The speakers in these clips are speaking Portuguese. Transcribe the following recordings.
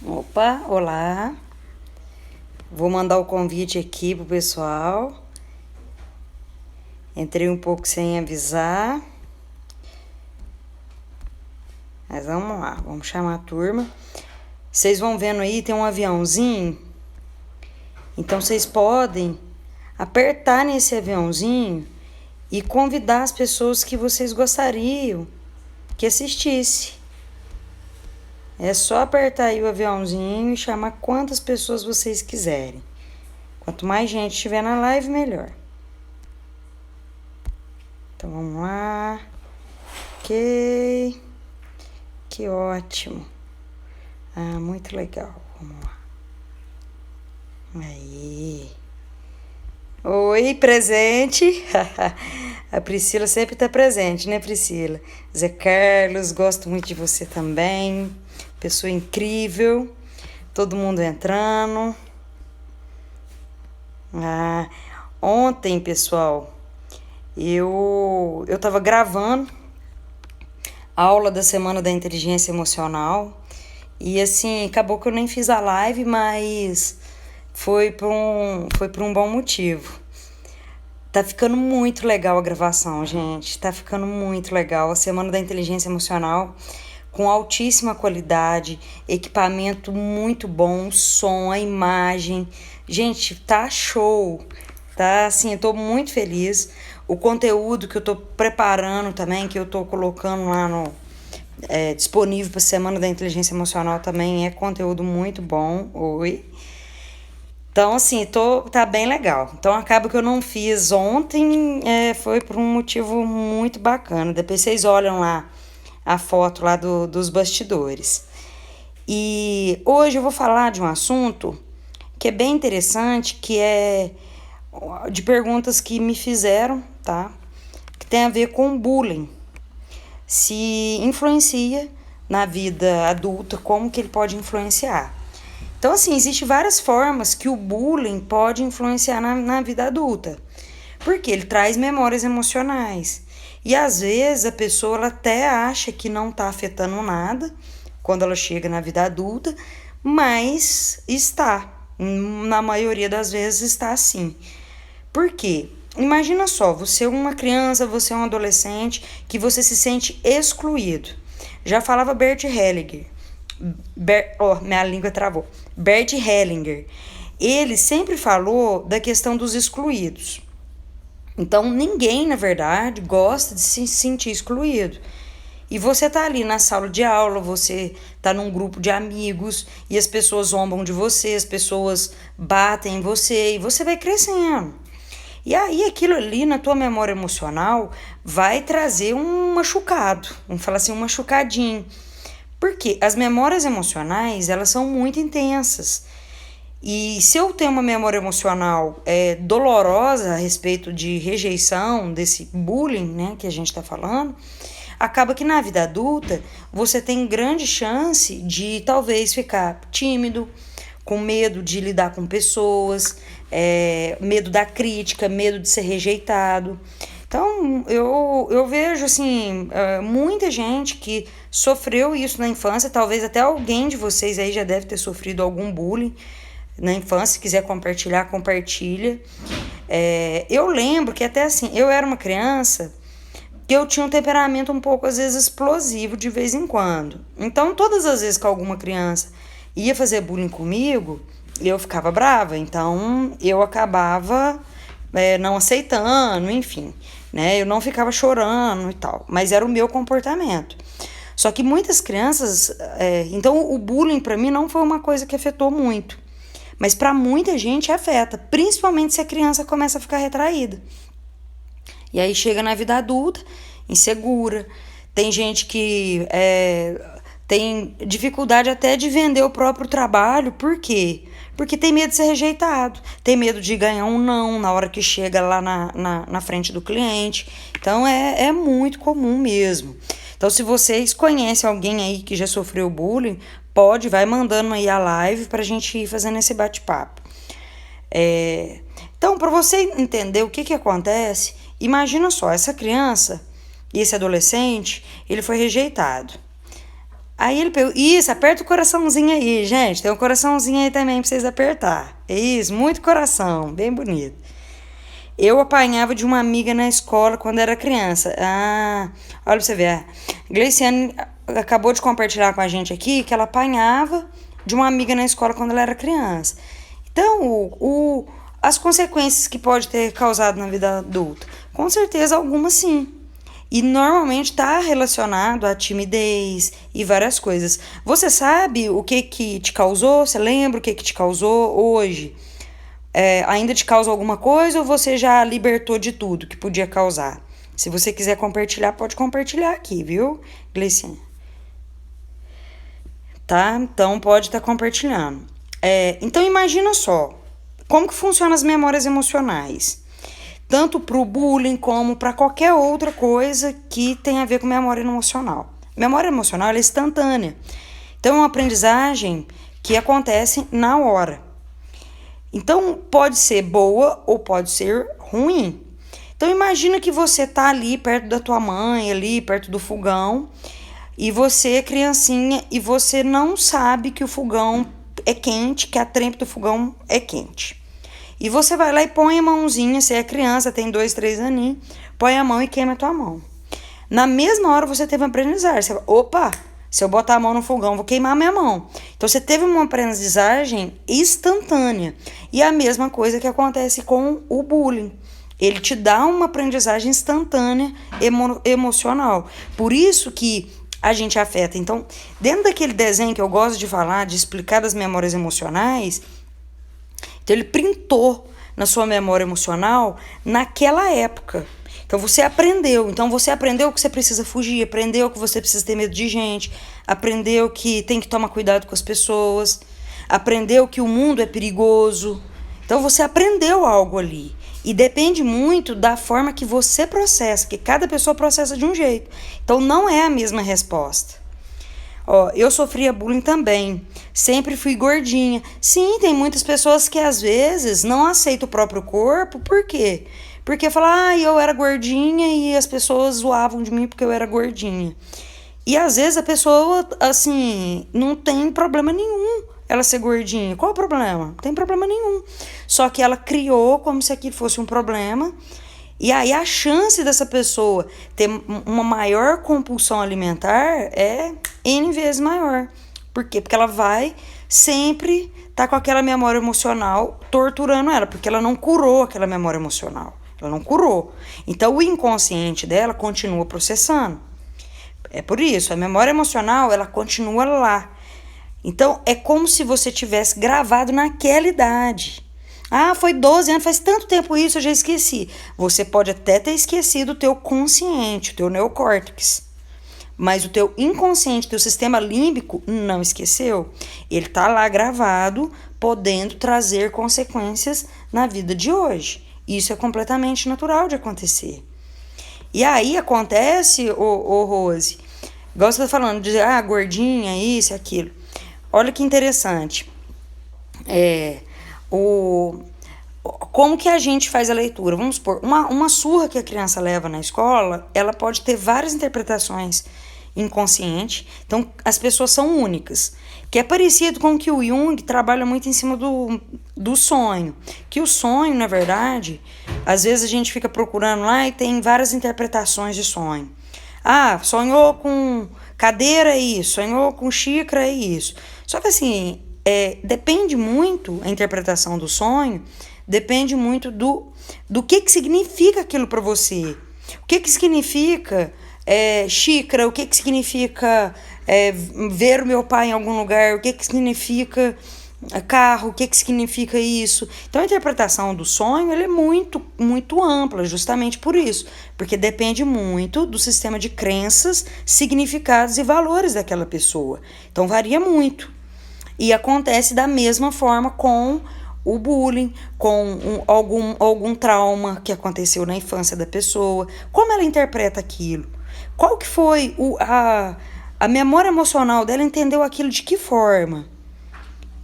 Opa, olá. Vou mandar o convite aqui pro pessoal. Entrei um pouco sem avisar. Mas vamos lá, vamos chamar a turma. Vocês vão vendo aí, tem um aviãozinho. Então vocês podem apertar nesse aviãozinho e convidar as pessoas que vocês gostariam que assistisse. É só apertar aí o aviãozinho e chamar quantas pessoas vocês quiserem. Quanto mais gente estiver na live, melhor. Então vamos lá. Ok. Que ótimo. Ah, muito legal. Vamos lá. Aí. Oi, presente. A Priscila sempre tá presente, né, Priscila? Zé Carlos, gosto muito de você também. Pessoa incrível. Todo mundo entrando. Ah, ontem, pessoal, eu tava gravando a aula da Semana da Inteligência Emocional e assim, acabou que eu nem fiz a live, mas foi por um bom motivo. Tá ficando muito legal a gravação, gente. Tá ficando muito legal. A Semana da Inteligência Emocional com altíssima qualidade, equipamento muito bom, som, a imagem. Gente, tá show. Tá assim, eu tô muito feliz. O conteúdo que eu tô preparando também, que eu tô colocando lá no disponível para Semana da Inteligência Emocional também é conteúdo muito bom. Oi. Então, assim, tá bem legal. Então, acaba que eu não fiz ontem, foi por um motivo muito bacana. Depois vocês olham lá a foto lá dos bastidores. E hoje eu vou falar de um assunto que é bem interessante, que é de perguntas que me fizeram, tá? Que tem a ver com bullying. Se influencia na vida adulta, como que ele pode influenciar. Então, assim, existem várias formas que o bullying pode influenciar na vida adulta. Porque ele traz memórias emocionais. E às vezes a pessoa ela até acha que não está afetando nada quando ela chega na vida adulta, mas está. Na maioria das vezes está assim. Por quê? Imagina só, você é uma criança, você é um adolescente que você se sente excluído. Já falava Bert Hellinger. Minha língua travou. Bert Hellinger. Ele sempre falou da questão dos excluídos. Então, ninguém, na verdade, gosta de se sentir excluído. E você tá ali na sala de aula, você tá num grupo de amigos e as pessoas zombam de você, as pessoas batem em você e você vai crescendo. E aí aquilo ali na tua memória emocional vai trazer um machucado, vamos falar assim, um machucadinho. Porque as memórias emocionais, elas são muito intensas. E se eu tenho uma memória emocional dolorosa a respeito de rejeição, desse bullying, né, que a gente está falando, acaba que na vida adulta você tem grande chance de talvez ficar tímido, com medo de lidar com pessoas, medo da crítica, medo de ser rejeitado. Então, eu vejo, assim, muita gente que sofreu isso na infância, talvez até alguém de vocês aí já deve ter sofrido algum bullying na infância, se quiser compartilhar, compartilha. Eu lembro que até assim, eu era uma criança que eu tinha um temperamento um pouco, às vezes, explosivo de vez em quando. Então, todas as vezes que alguma criança ia fazer bullying comigo, eu ficava brava. Então, eu acabava não aceitando, enfim, né? Eu não ficava chorando e tal, mas era o meu comportamento. Só que muitas crianças... então, o bullying, para mim, não foi uma coisa que afetou muito. Mas para muita gente afeta, principalmente se a criança começa a ficar retraída. E aí chega na vida adulta, insegura. Tem gente que tem dificuldade até de vender o próprio trabalho. Por quê? Porque tem medo de ser rejeitado, tem medo de ganhar um não na hora que chega lá na frente do cliente. Então é muito comum mesmo. Então, se vocês conhecem alguém aí que já sofreu bullying, vai mandando aí a live pra gente ir fazendo esse bate-papo. Então, para você entender o que acontece, imagina só, essa criança e esse adolescente, ele foi rejeitado. Aí ele pegou, isso, aperta o coraçãozinho aí, gente, tem um coraçãozinho aí também pra vocês apertar. É isso, muito coração, bem bonito. Eu apanhava de uma amiga na escola quando era criança. Ah, olha pra você ver. A Gleiciane acabou de compartilhar com a gente aqui que ela apanhava de uma amiga na escola quando ela era criança. Então, as consequências que pode ter causado na vida adulta, com certeza algumas sim. E normalmente está relacionado à timidez e várias coisas. Você sabe o que te causou? Você lembra o que te causou hoje? Ainda te causa alguma coisa ou você já libertou de tudo que podia causar? Se você quiser compartilhar, pode compartilhar aqui, viu, Gleicinha? Tá? Então pode estar compartilhando. Então imagina só, como que funcionam as memórias emocionais? Tanto para o bullying como para qualquer outra coisa que tenha a ver com memória emocional. Memória emocional é instantânea. Então é uma aprendizagem que acontece na hora. Então pode ser boa ou pode ser ruim. Então imagina que você tá ali perto da tua mãe, ali perto do fogão, e você é criancinha e você não sabe que o fogão é quente, que a trempe do fogão é quente. E você vai lá e põe a mãozinha, você é criança, tem 2, 3 aninhos, põe a mão e queima a tua mão. Na mesma hora você teve uma aprendizagem. Você fala, opa, se eu botar a mão no fogão, vou queimar a minha mão. Então você teve uma aprendizagem instantânea. E a mesma coisa que acontece com o bullying. Ele te dá uma aprendizagem instantânea emocional. Por isso que a gente afeta. Então, dentro daquele desenho que eu gosto de falar, de explicar das memórias emocionais, então ele printou na sua memória emocional naquela época. Então você aprendeu. Então você aprendeu que você precisa fugir, aprendeu que você precisa ter medo de gente, aprendeu que tem que tomar cuidado com as pessoas, aprendeu que o mundo é perigoso. Então você aprendeu algo ali. E depende muito da forma que você processa, que cada pessoa processa de um jeito. Então não é a mesma resposta. Eu sofria bullying também. Sempre fui gordinha. Sim, tem muitas pessoas que às vezes não aceitam o próprio corpo. Por quê? Porque falam, eu era gordinha e as pessoas zoavam de mim porque eu era gordinha. E às vezes a pessoa, assim, não tem problema nenhum ela ser gordinha. Qual o problema? Não tem problema nenhum. Só que ela criou como se aquilo fosse um problema. E aí a chance dessa pessoa ter uma maior compulsão alimentar é N vezes maior. Por quê? Porque ela vai sempre estar com aquela memória emocional torturando ela, porque ela não curou aquela memória emocional. Ela não curou. Então o inconsciente dela continua processando. É por isso, a memória emocional, ela continua lá. Então é como se você tivesse gravado naquela idade. Foi 12 anos, faz tanto tempo isso, eu já esqueci. Você pode até ter esquecido o teu consciente, o teu neocórtex. Mas o teu inconsciente, o teu sistema límbico não esqueceu. Ele está lá gravado, podendo trazer consequências na vida de hoje. Isso é completamente natural de acontecer. E aí acontece, Rose, igual você está falando, de gordinha, isso e aquilo. Olha que interessante. Como que a gente faz a leitura? Vamos supor, uma surra que a criança leva na escola, ela pode ter várias interpretações inconscientes. Então, as pessoas são únicas. Que é parecido com o que o Jung trabalha muito em cima do sonho. Que o sonho, na verdade, às vezes a gente fica procurando lá e tem várias interpretações de sonho. Sonhou com cadeira, é isso. Sonhou com xícara, é isso. Só que assim, depende muito, a interpretação do sonho, depende muito do que significa aquilo para você. O que significa xícara, o que significa ver o meu pai em algum lugar, o que significa carro, o que significa isso. Então a interpretação do sonho ela é muito, muito ampla, justamente por isso, porque depende muito do sistema de crenças, significados e valores daquela pessoa. Então varia muito. E acontece da mesma forma com o bullying, com algum trauma que aconteceu na infância da pessoa. Como ela interpreta aquilo? Qual que foi a memória emocional dela? Entendeu aquilo de que forma?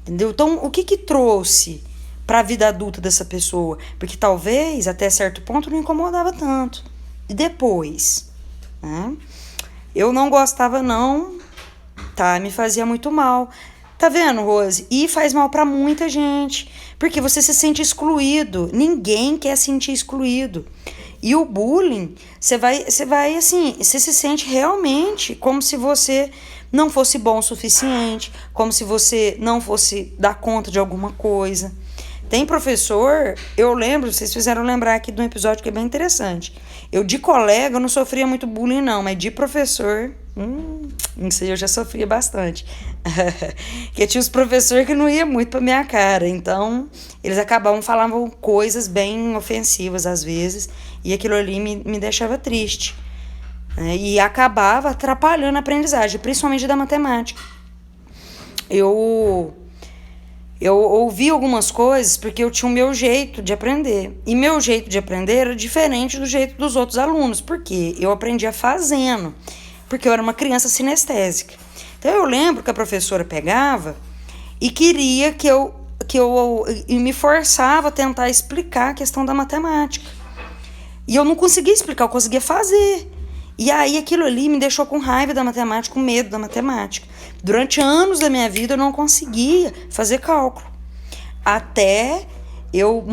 Entendeu? Então, o que trouxe para a vida adulta dessa pessoa? Porque talvez, até certo ponto, não incomodava tanto. E depois? Né? Eu não gostava, não, tá? Me fazia muito mal. Tá vendo, Rose? E faz mal pra muita gente, porque você se sente excluído. Ninguém quer se sentir excluído. E o bullying, você vai assim, você se sente realmente como se você não fosse bom o suficiente, como se você não fosse dar conta de alguma coisa. Tem professor, eu lembro, vocês fizeram lembrar aqui de um episódio que é bem interessante. Eu de colega eu não sofria muito bullying não, mas de professor, isso aí eu já sofria bastante. Porque tinha os professores que não iam muito pra minha cara, então eles falavam coisas bem ofensivas às vezes, e aquilo ali me deixava triste, né? E acabava atrapalhando a aprendizagem, principalmente da matemática. Eu ouvi algumas coisas porque eu tinha o meu jeito de aprender. E meu jeito de aprender era diferente do jeito dos outros alunos, porque eu aprendia fazendo, porque eu era uma criança sinestésica. Então eu lembro que a professora pegava e queria que eu e me forçava a tentar explicar a questão da matemática. E eu não conseguia explicar, eu conseguia fazer. E aí aquilo ali me deixou com raiva da matemática, com medo da matemática. Durante anos da minha vida eu não conseguia fazer cálculo. Até eu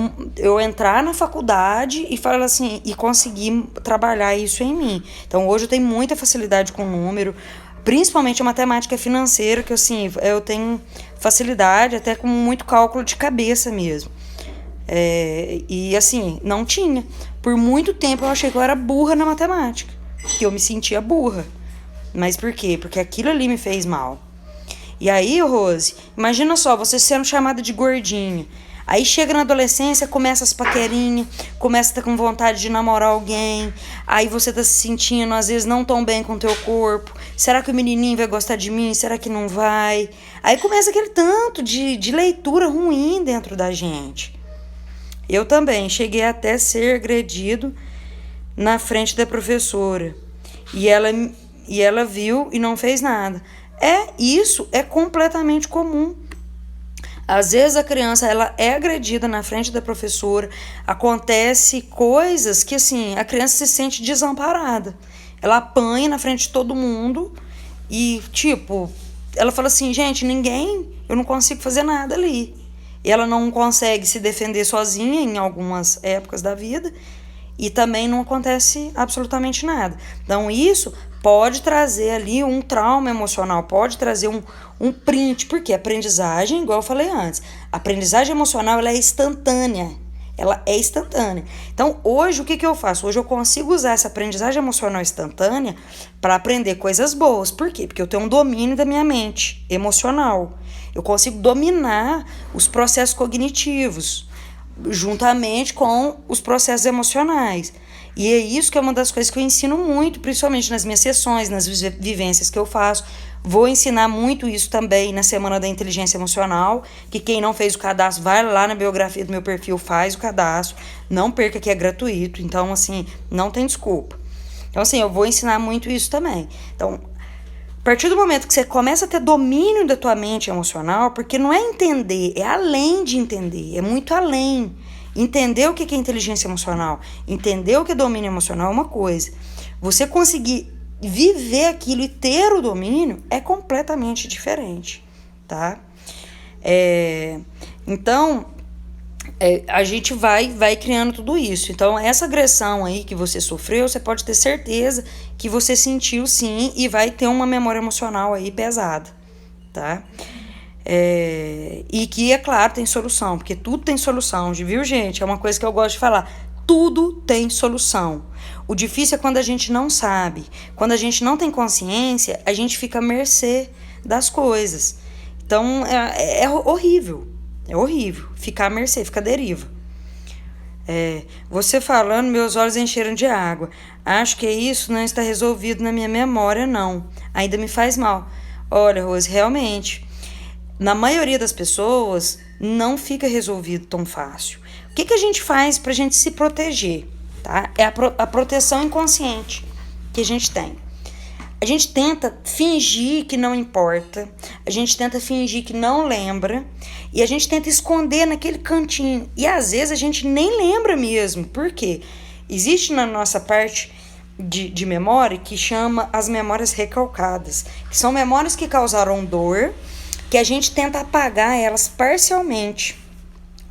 entrar na faculdade e falar assim, e conseguir trabalhar isso em mim. Então hoje eu tenho muita facilidade com número, principalmente a matemática financeira, que assim, eu tenho facilidade até com muito cálculo de cabeça mesmo. E assim, não tinha. Por muito tempo eu achei que eu era burra na matemática, que eu me sentia burra. Mas por quê? Porque aquilo ali me fez mal. E aí, Rose, imagina só, você sendo chamada de gordinha. Aí chega na adolescência, começa as paquerinhas, começa a estar com vontade de namorar alguém. Aí você tá se sentindo, às vezes, não tão bem com o teu corpo. Será que o menininho vai gostar de mim? Será que não vai? Aí começa aquele tanto de leitura ruim dentro da gente. Eu também cheguei até a ser agredido na frente da professora. E ela viu e não fez nada. Isso é completamente comum. Às vezes a criança ela é agredida na frente da professora, acontece coisas que assim, a criança se sente desamparada. Ela apanha na frente de todo mundo e tipo, ela fala assim, gente, eu não consigo fazer nada ali. E ela não consegue se defender sozinha em algumas épocas da vida e também não acontece absolutamente nada. Então isso pode trazer ali um trauma emocional, pode trazer um print, porque a aprendizagem, igual eu falei antes, a aprendizagem emocional ela é instantânea. Ela é instantânea. Então, hoje, o que eu faço? Hoje eu consigo usar essa aprendizagem emocional instantânea para aprender coisas boas. Por quê? Porque eu tenho um domínio da minha mente emocional. Eu consigo dominar os processos cognitivos, juntamente com os processos emocionais. E é isso que é uma das coisas que eu ensino muito, principalmente nas minhas sessões, nas vivências que eu faço. Vou ensinar muito isso também na Semana da Inteligência Emocional, que quem não fez o cadastro, vai lá na biografia do meu perfil, faz o cadastro, não perca que é gratuito, então assim, não tem desculpa. Então assim, eu vou ensinar muito isso também. Então, a partir do momento que você começa a ter domínio da tua mente emocional, porque não é entender, é além de entender, é muito além. Entender o que é inteligência emocional, entender o que é domínio emocional é uma coisa. Você conseguir viver aquilo e ter o domínio é completamente diferente, tá? Então, a gente vai criando tudo isso. Então, essa agressão aí que você sofreu, você pode ter certeza que você sentiu sim e vai ter uma memória emocional aí pesada, tá? E que, é claro, tem solução, porque tudo tem solução, viu, gente? É uma coisa que eu gosto de falar. Tudo tem solução. O difícil é quando a gente não sabe. Quando a gente não tem consciência, a gente fica à mercê das coisas. Então, é horrível. É horrível. Ficar à mercê, ficar à deriva. Você falando, meus olhos encheram de água. Acho que isso não está resolvido na minha memória, não. Ainda me faz mal. Olha, Rose, realmente, na maioria das pessoas, não fica resolvido tão fácil. O que a gente faz pra gente se proteger? Tá? É a proteção inconsciente que a gente tem. A gente tenta fingir que não importa, a gente tenta fingir que não lembra, e a gente tenta esconder naquele cantinho. E às vezes a gente nem lembra mesmo. Por quê? Existe na nossa parte de memória que chama as memórias recalcadas, que são memórias que causaram dor, que a gente tenta apagar elas parcialmente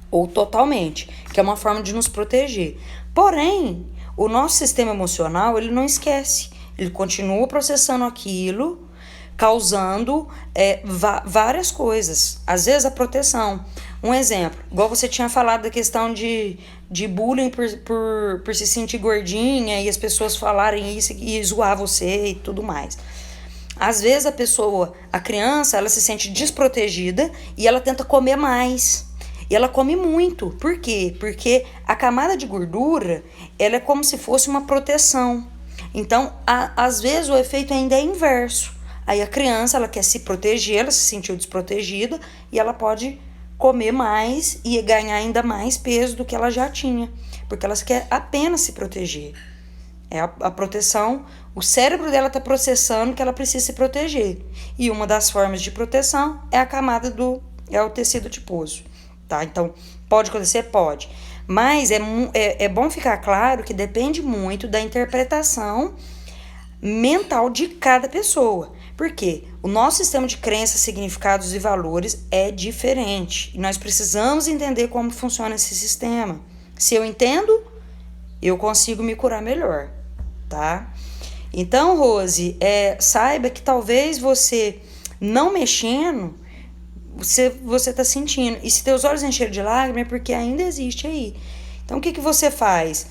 ou totalmente, que é uma forma de nos proteger. Porém, o nosso sistema emocional, ele não esquece, ele continua processando aquilo, causando várias coisas. Às vezes a proteção. Um exemplo, igual você tinha falado da questão de bullying por se sentir gordinha e as pessoas falarem isso e zoar você e tudo mais. Às vezes a criança, ela se sente desprotegida e ela tenta comer mais. E ela come muito. Por quê? Porque a camada de gordura, ela é como se fosse uma proteção. Então, às vezes o efeito ainda é inverso. Aí a criança, ela quer se proteger, ela se sentiu desprotegida e ela pode comer mais e ganhar ainda mais peso do que ela já tinha, porque ela quer apenas se proteger. É a proteção, o cérebro dela está processando que ela precisa se proteger. E uma das formas de proteção é a camada é o tecido adiposo, tá? Então, pode acontecer? Pode. Mas é bom ficar claro que depende muito da interpretação mental de cada pessoa. Por quê? O nosso sistema de crenças, significados e valores é diferente. E nós precisamos entender como funciona esse sistema. Se eu entendo, eu consigo me curar melhor, tá? Então, Rose, saiba que talvez você não mexendo, você tá sentindo. E se teus olhos encherem de lágrimas, é porque ainda existe aí. Então, o que você faz?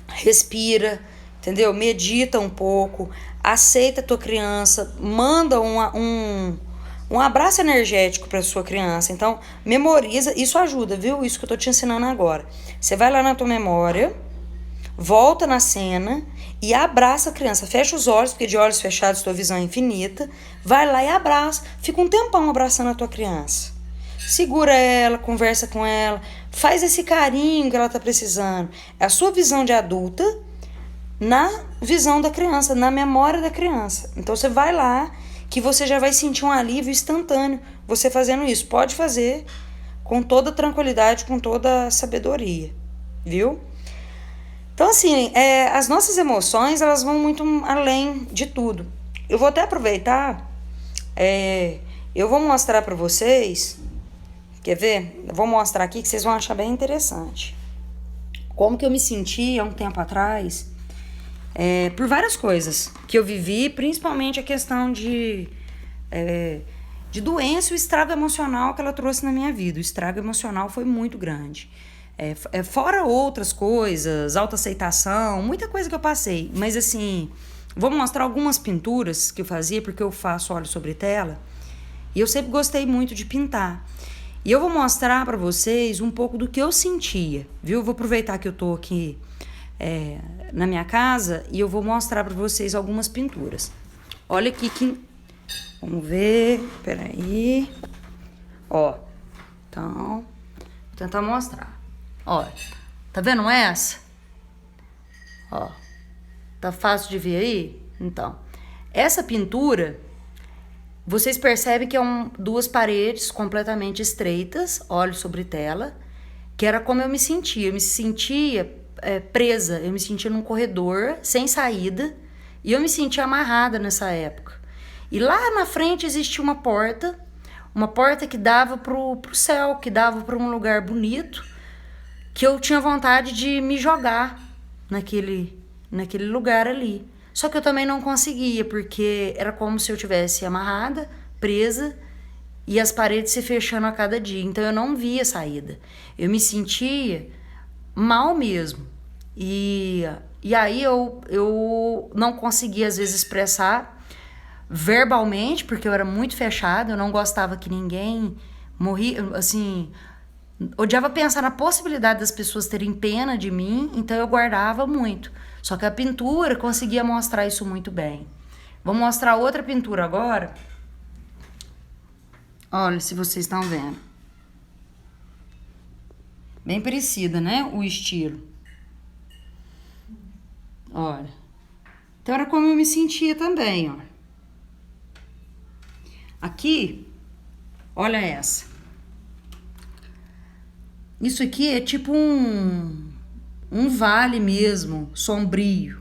Respira, entendeu? Medita um pouco, aceita a tua criança, manda um abraço energético para sua criança. Então, memoriza, isso ajuda, viu? Isso que eu tô te ensinando agora. Você vai lá na tua memória, volta na cena e abraça a criança. Fecha os olhos, porque de olhos fechados tua visão é infinita. Vai lá e abraça. Fica um tempão abraçando a tua criança. Segura ela, conversa com ela, faz esse carinho que ela tá precisando. É a sua visão de adulta na visão da criança, na memória da criança. Então você vai lá que você já vai sentir um alívio instantâneo você fazendo isso. Pode fazer com toda tranquilidade, com toda sabedoria, viu? Então assim, as nossas emoções, elas vão muito além de tudo. Eu vou até aproveitar, eu vou mostrar para vocês, quer ver? Eu vou mostrar aqui que vocês vão achar bem interessante. Como que eu me senti há um tempo atrás, por várias coisas que eu vivi, principalmente a questão de doença e o estrago emocional que ela trouxe na minha vida. O estrago emocional foi muito grande. Fora outras coisas, autoaceitação, muita coisa que eu passei. Mas assim, vou mostrar algumas pinturas que eu fazia, porque eu faço óleo sobre tela. E eu sempre gostei muito de pintar. E eu vou mostrar pra vocês um pouco do que eu sentia, viu? Eu vou aproveitar que eu tô aqui na minha casa e eu vou mostrar pra vocês algumas pinturas. Olha aqui que... Vamos ver, peraí. Ó, então, vou tentar mostrar. Olha, tá vendo essa? Ó, tá fácil de ver aí? Então, essa pintura, vocês percebem que duas paredes completamente estreitas, óleo sobre tela, que era como eu me sentia. Eu me sentia presa, eu me sentia num corredor sem saída e eu me sentia amarrada nessa época. E lá na frente existia uma porta que dava pro céu, que dava para um lugar bonito, que eu tinha vontade de me jogar naquele lugar ali. Só que eu também não conseguia, porque era como se eu tivesse amarrada, presa, e as paredes se fechando a cada dia. Então eu não via saída. Eu me sentia mal mesmo. E aí eu não conseguia, às vezes, expressar verbalmente, porque eu era muito fechada, eu não gostava que ninguém morria, assim... Odiava pensar na possibilidade das pessoas terem pena de mim, então eu guardava muito. Só que a pintura conseguia mostrar isso muito bem. Vou mostrar outra pintura agora. Olha, se vocês estão vendo. Bem parecida, né? O estilo. Olha. Então era como eu me sentia também, ó. Aqui, olha essa. Isso aqui é tipo um vale mesmo, sombrio.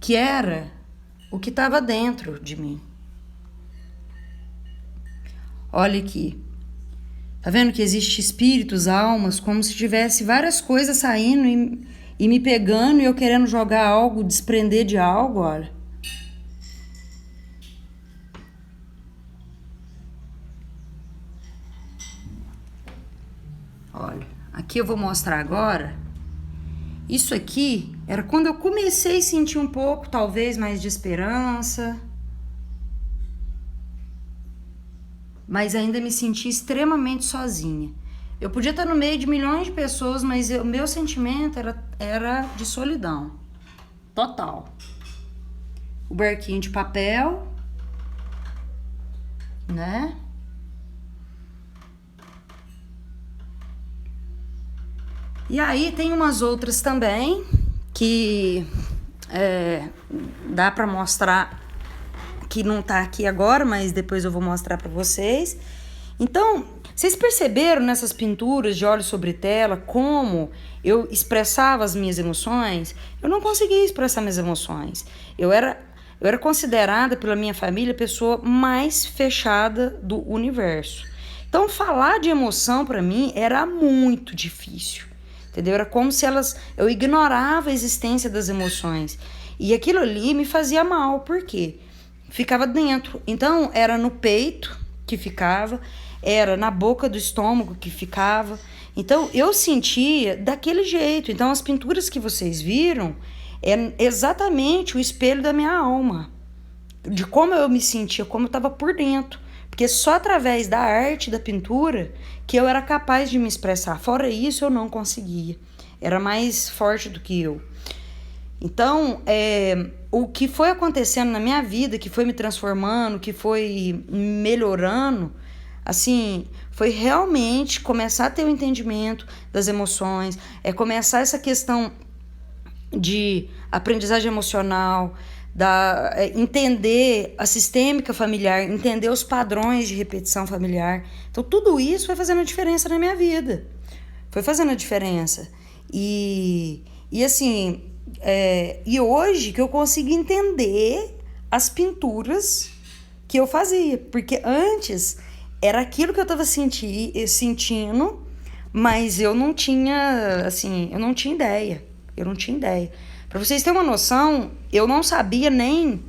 que era o que estava dentro de mim. Olha aqui. Tá vendo que existe espíritos, almas, como se tivesse várias coisas saindo e me pegando e eu querendo jogar algo, desprender de algo, olha. Olha, aqui eu vou mostrar agora. Isso aqui era quando eu comecei a sentir um pouco, talvez, mais de esperança. Mas ainda me senti extremamente sozinha. Eu podia estar no meio de milhões de pessoas, mas o meu sentimento era de solidão. Total. O barquinho de papel, né? E aí tem umas outras também que dá pra mostrar, que não tá aqui agora, mas depois eu vou mostrar pra vocês. Então, vocês perceberam nessas pinturas de óleo sobre tela como eu expressava as minhas emoções? Eu não conseguia expressar minhas emoções. Eu era considerada pela minha família a pessoa mais fechada do universo. Então, falar de emoção pra mim era muito difícil. Entendeu? Era como se eu ignorava a existência das emoções. E aquilo ali me fazia mal. Por quê? Ficava dentro. Então, era no peito que ficava, era na boca do estômago que ficava. Então, eu sentia daquele jeito. Então, as pinturas que vocês viram é exatamente o espelho da minha alma. De como eu me sentia, como eu estava por dentro. Porque só através da arte, da pintura, que eu era capaz de me expressar. Fora isso, eu não conseguia. Era mais forte do que eu. Então, o que foi acontecendo na minha vida, que foi me transformando, que foi melhorando, assim, foi realmente começar a ter o entendimento das emoções, começar essa questão de aprendizagem emocional, entender a sistêmica familiar, entender os padrões de repetição familiar. Então, tudo isso foi fazendo a diferença na minha vida. Foi fazendo a diferença. E assim, e hoje que eu consigo entender as pinturas que eu fazia. Porque antes era aquilo que eu estava sentindo, mas eu não tinha, assim, eu não tinha ideia. Para vocês terem uma noção, eu não sabia nem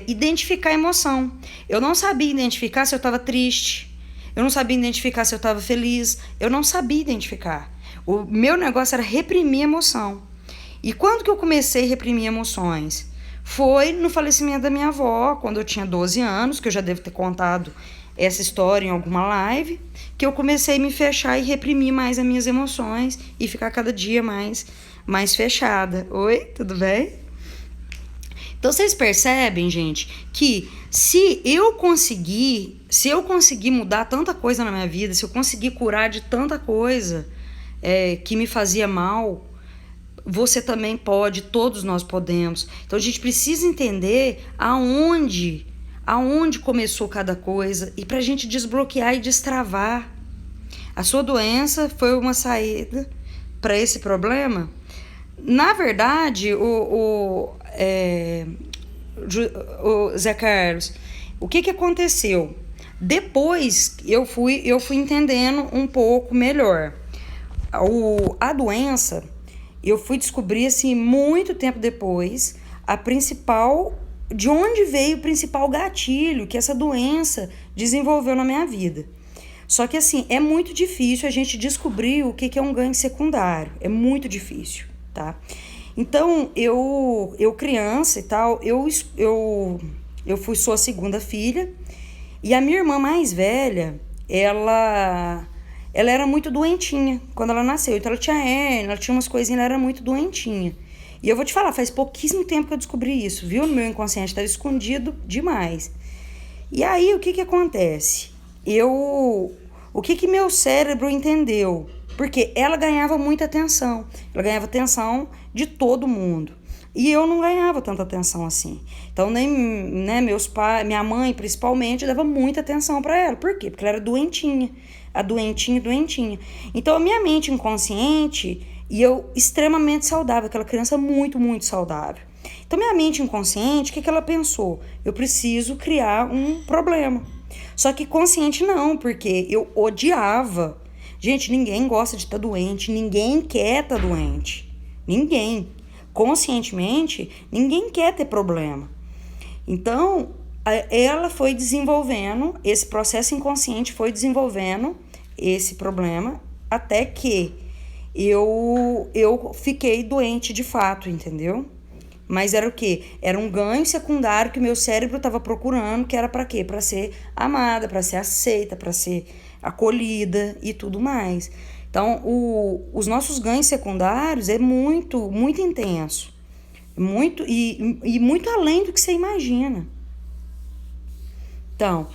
identificar a emoção. Eu não sabia identificar se eu estava triste. Eu não sabia identificar se eu estava feliz. Eu não sabia identificar. O meu negócio era reprimir a emoção. E quando que eu comecei a reprimir emoções? Foi no falecimento da minha avó, quando eu tinha 12 anos, que eu já devo ter contado essa história em alguma live, que eu comecei a me fechar e reprimir mais as minhas emoções e ficar cada dia mais fechada. Oi, tudo bem? Então, vocês percebem, gente, que se eu conseguir mudar tanta coisa na minha vida, se eu conseguir curar de tanta coisa que me fazia mal, você também pode, todos nós podemos. Então, a gente precisa entender aonde começou cada coisa e pra gente desbloquear e destravar. A sua doença foi uma saída para esse problema? Na verdade, o Zé Carlos, o que aconteceu? Depois eu fui entendendo um pouco melhor. A doença, eu fui descobrir assim, muito tempo depois, de onde veio o principal gatilho que essa doença desenvolveu na minha vida. Só que assim, é muito difícil a gente descobrir o que é um ganho secundário. É muito difícil, tá? Então, eu criança e tal, sou a segunda filha. E a minha irmã mais velha, ela era muito doentinha quando ela nasceu. Então, ela tinha hérnia, ela tinha umas coisinhas, ela era muito doentinha. E eu vou te falar, faz pouquíssimo tempo que eu descobri isso, viu? No meu inconsciente, estava escondido demais. E aí, o que acontece? O que meu cérebro entendeu? Porque ela ganhava muita atenção. Ela ganhava atenção de todo mundo. E eu não ganhava tanta atenção assim. Então, nem meus pais, minha mãe principalmente, dava muita atenção para ela. Por quê? Porque ela era doentinha. A doentinha. Então, a minha mente inconsciente, e eu extremamente saudável, aquela criança muito, muito saudável. Então, minha mente inconsciente, o que ela pensou? Eu preciso criar um problema. Só que consciente não, porque eu odiava. Gente, ninguém gosta de estar doente, ninguém quer estar doente. Ninguém. Conscientemente, ninguém quer ter problema. Então, ela foi desenvolvendo, esse processo inconsciente foi desenvolvendo esse problema até que eu fiquei doente de fato, entendeu? Mas era o quê? Era um ganho secundário que o meu cérebro estava procurando, que era para quê? Para ser amada, para ser aceita, para ser acolhida e tudo mais. Então, os nossos ganhos secundários é muito, muito intenso. Muito, e muito além do que você imagina. Então,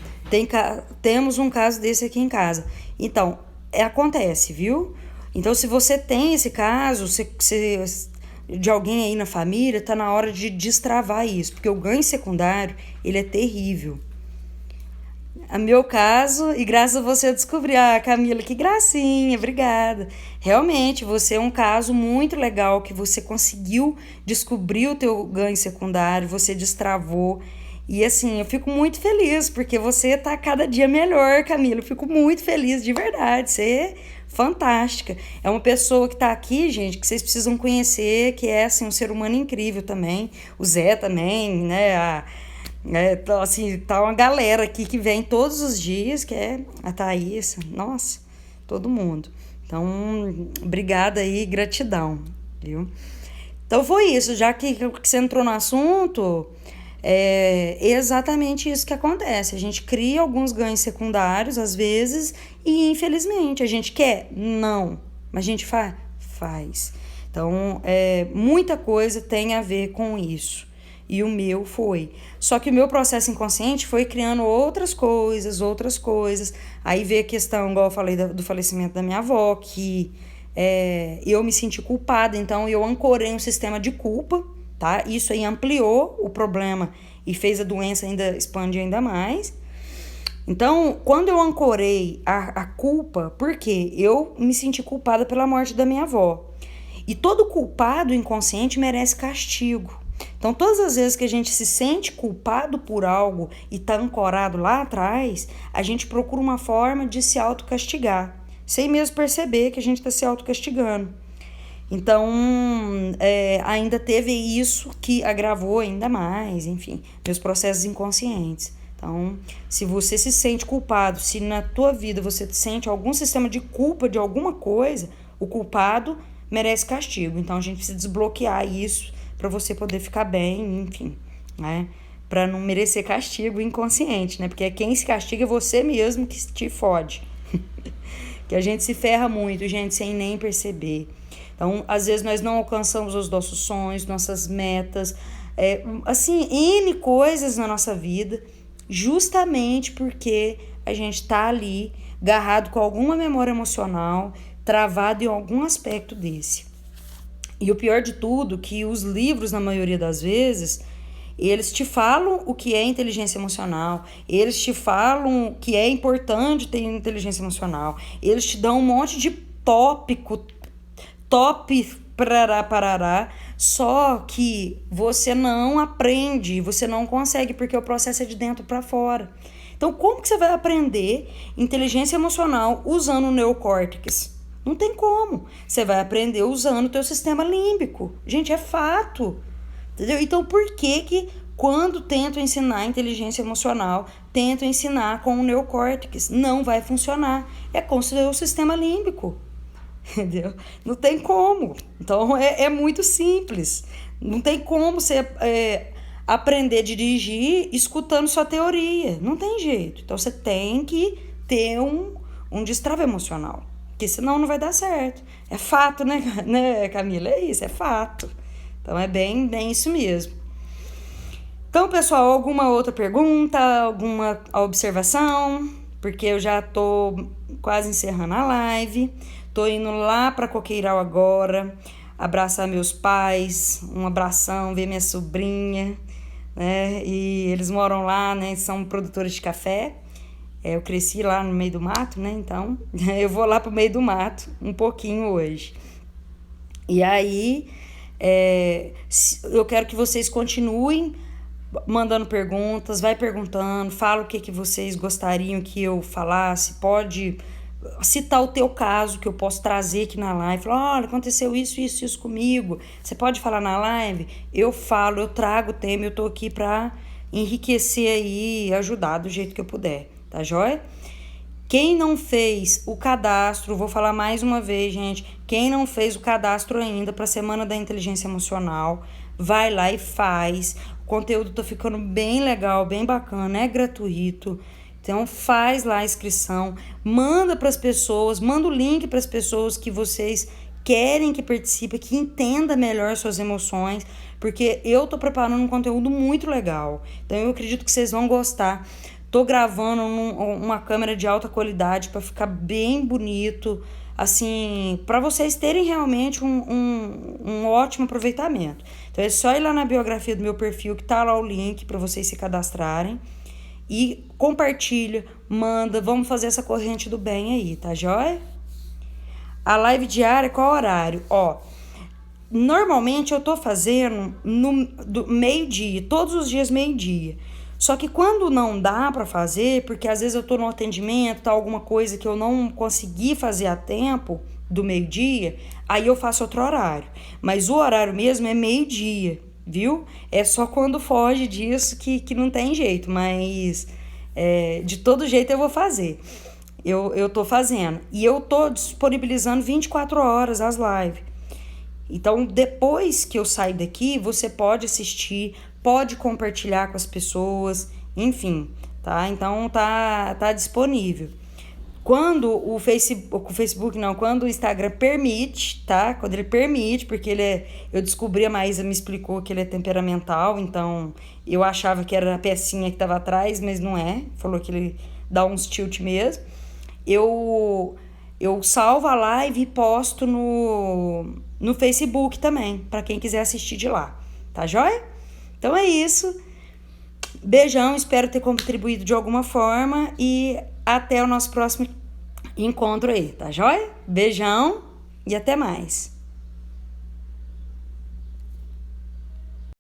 temos um caso desse aqui em casa. Então, acontece, viu? Então, se você tem esse caso, de alguém aí na família, tá na hora de destravar isso, porque o ganho secundário, ele é terrível. A meu caso, e graças a você eu descobri, Camila, que gracinha, obrigada. Realmente, você é um caso muito legal, que você conseguiu descobrir o teu ganho secundário, você destravou. E assim, eu fico muito feliz, porque você tá cada dia melhor, Camila. Eu fico muito feliz, de verdade. Você é fantástica. É uma pessoa que tá aqui, gente, que vocês precisam conhecer, que é assim, um ser humano incrível também. O Zé também, né? Então, assim, tá uma galera aqui que vem todos os dias, que é a Thaís, nossa, todo mundo. Então, obrigada aí, gratidão, viu? Então foi isso, já que você entrou no assunto, é exatamente isso que acontece. A gente cria alguns ganhos secundários, às vezes, e infelizmente, a gente quer? Não. Mas a gente faz. Então, muita coisa tem a ver com isso. E o meu foi. Só que o meu processo inconsciente foi criando outras coisas. Aí veio a questão, igual eu falei, do falecimento da minha avó, que eu me senti culpada, então eu ancorei um sistema de culpa, tá? Isso aí ampliou o problema e fez a doença ainda expandir ainda mais. Então, quando eu ancorei a culpa, por quê? Eu me senti culpada pela morte da minha avó. E todo culpado inconsciente merece castigo. Então, todas as vezes que a gente se sente culpado por algo e está ancorado lá atrás, a gente procura uma forma de se autocastigar, sem mesmo perceber que a gente está se autocastigando. Então, ainda teve isso que agravou ainda mais, enfim, meus processos inconscientes. Então, se você se sente culpado, se na tua vida você sente algum sistema de culpa de alguma coisa, o culpado merece castigo. Então, a gente precisa desbloquear isso para você poder ficar bem, enfim, né? Para não merecer castigo inconsciente, né? Porque quem se castiga é você mesmo que te fode. Que a gente se ferra muito, gente, sem nem perceber. Então, às vezes nós não alcançamos os nossos sonhos, nossas metas, assim, N coisas na nossa vida, justamente porque a gente tá ali, agarrado com alguma memória emocional, travado em algum aspecto desse. E o pior de tudo, que os livros, na maioria das vezes, eles te falam o que é inteligência emocional, eles te falam que é importante ter inteligência emocional, eles te dão um monte de tópico, parará, só que você não aprende, você não consegue, porque o processo é de dentro para fora. Então, como que você vai aprender inteligência emocional usando o neocórtex? Não tem como. Você vai aprender usando o teu sistema límbico. Gente, é fato. Entendeu? Então, por que quando tentam ensinar inteligência emocional, tentam ensinar com o neocórtex? Não vai funcionar. É com o seu sistema límbico. Entendeu? Não tem como. Então, é muito simples. Não tem como você aprender a dirigir escutando sua teoria. Não tem jeito. Então, você tem que ter um destrave emocional. Porque senão não vai dar certo. É fato, né, Camila? É isso, é fato. Então é bem isso mesmo. Então, pessoal, alguma outra pergunta, alguma observação? Porque eu já tô quase encerrando a live. Tô indo lá para Coqueiral agora, abraçar meus pais, um abração, ver minha sobrinha, né? E eles moram lá, né? São produtores de café. Eu cresci lá no meio do mato, né? Então, eu vou lá pro meio do mato um pouquinho hoje. E aí, Eu quero que vocês continuem mandando perguntas, vai perguntando, fala o que vocês gostariam que eu falasse, pode citar o teu caso que eu posso trazer aqui na live, falar, olha, aconteceu isso comigo, você pode falar na live? Eu falo, eu trago o tema, eu tô aqui pra enriquecer aí, ajudar do jeito que eu puder, tá joia? Quem não fez o cadastro, vou falar mais uma vez, gente, quem não fez o cadastro ainda para a Semana da Inteligência Emocional, vai lá e faz. O conteúdo tá ficando bem legal, bem bacana, é gratuito. Então faz lá a inscrição, manda para as pessoas, manda o link para as pessoas que vocês querem que participe, que entenda melhor suas emoções, porque eu tô preparando um conteúdo muito legal. Então eu acredito que vocês vão gostar. Tô gravando uma câmera de alta qualidade para ficar bem bonito, assim, para vocês terem realmente um ótimo aproveitamento. Então é só ir lá na biografia do meu perfil, que tá lá o link para vocês se cadastrarem. E compartilha, manda, vamos fazer essa corrente do bem aí, tá joia? A live diária, qual horário? Ó, normalmente eu tô fazendo do meio-dia, todos os dias meio-dia. Só que quando não dá para fazer, porque às vezes eu tô no atendimento, tá alguma coisa que eu não consegui fazer a tempo do meio-dia, aí eu faço outro horário. Mas o horário mesmo é meio-dia, viu? É só quando foge disso que não tem jeito, mas de todo jeito eu vou fazer. Eu tô fazendo. E eu tô disponibilizando 24 horas as lives. Então, depois que eu sair daqui, você pode assistir, pode compartilhar com as pessoas, enfim, tá? Então, tá disponível. Quando o Facebook não, quando o Instagram permite, tá? Quando ele permite, porque eu descobri, a Maísa me explicou que ele é temperamental, então eu achava que era a pecinha que tava atrás, mas não é. Falou que ele dá uns tilt mesmo. Eu salvo a live e posto no Facebook também, para quem quiser assistir de lá. Tá joia? Então é isso. Beijão, espero ter contribuído de alguma forma e até o nosso próximo encontro aí, tá joia? Beijão e até mais.